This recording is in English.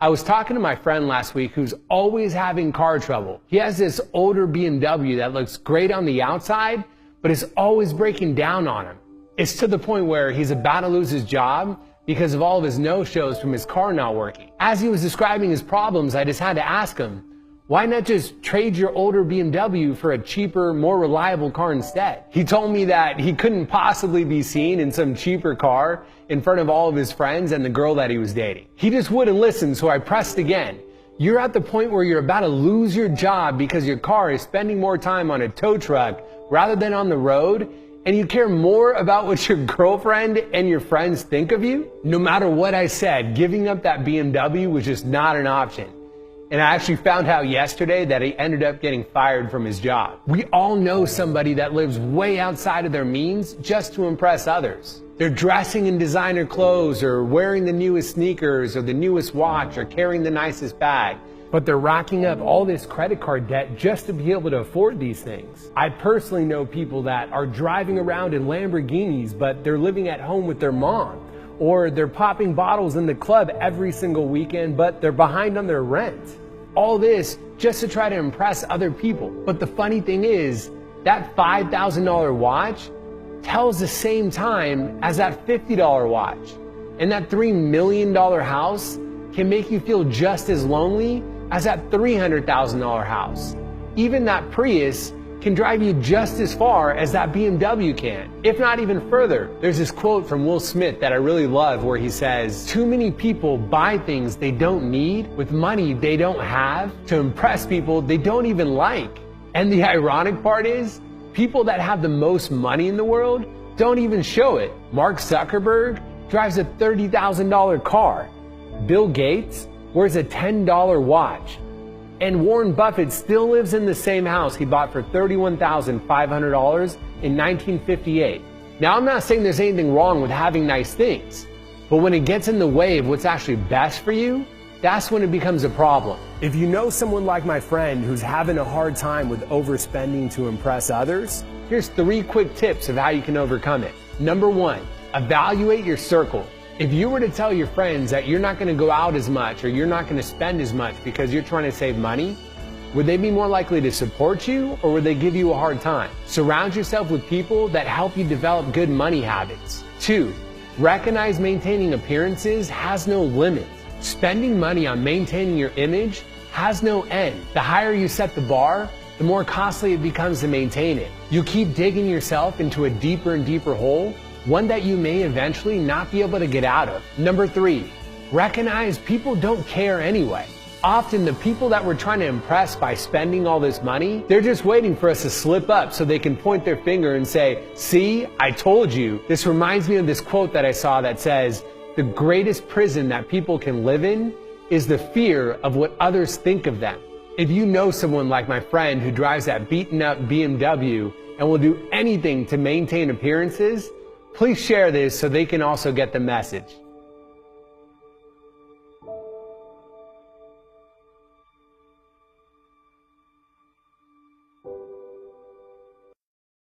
I was talking to my friend last week who's always having car trouble. He has this older BMW that looks great on the outside, but is always breaking down on him. It's to the point where he's about to lose his job because of all of his no-shows from his car not working. As he was describing his problems, I just had to ask him, why not just trade your older BMW for a cheaper, more reliable car instead? He told me that he couldn't possibly be seen in some cheaper car in front of all of his friends and the girl that he was dating. He just wouldn't listen, so I pressed again. You're at the point where you're about to lose your job because your car is spending more time on a tow truck rather than on the road, and you care more about what your girlfriend and your friends think of you? No matter what I said, giving up that BMW was just not an option. And I actually found out yesterday that he ended up getting fired from his job. We all know somebody that lives way outside of their means just to impress others. They're dressing in designer clothes or wearing the newest sneakers or the newest watch or carrying the nicest bag. But they're racking up all this credit card debt just to be able to afford these things. I personally know people that are driving around in Lamborghinis, but they're living at home with their mom. Or they're popping bottles in the club every single weekend, but they're behind on their rent. All this just to try to impress other people. But the funny thing is, that $5,000 watch tells the same time as that $50 watch. And that $3 million house can make you feel just as lonely as that $300,000 house. Even that Prius can drive you just as far as that BMW can, if not even further. There's this quote from Will Smith that I really love where he says, "Too many people buy things they don't need with money they don't have to impress people they don't even like." And the ironic part is, people that have the most money in the world don't even show it. Mark Zuckerberg drives a $30,000 car. Bill Gates wears a $10 watch. And Warren Buffett still lives in the same house he bought for $31,500 in 1958. Now, I'm not saying there's anything wrong with having nice things, but when it gets in the way of what's actually best for you, that's when it becomes a problem. If you know someone like my friend who's having a hard time with overspending to impress others, here's 3 quick tips of how you can overcome it. Number 1, evaluate your circle. If you were to tell your friends that you're not going to go out as much or you're not going to spend as much because you're trying to save money, would they be more likely to support you or would they give you a hard time? Surround yourself with people that help you develop good money habits. 2, recognize maintaining appearances has no limit. Spending money on maintaining your image has no end. The higher you set the bar, the more costly it becomes to maintain it. You keep digging yourself into a deeper and deeper hole, one that you may eventually not be able to get out of. Number 3, recognize people don't care anyway. Often the people that we're trying to impress by spending all this money, they're just waiting for us to slip up so they can point their finger and say, "See, I told you." This reminds me of this quote that I saw that says, "The greatest prison that people can live in is the fear of what others think of them." If you know someone like my friend who drives that beaten up BMW and will do anything to maintain appearances, please share this so they can also get the message.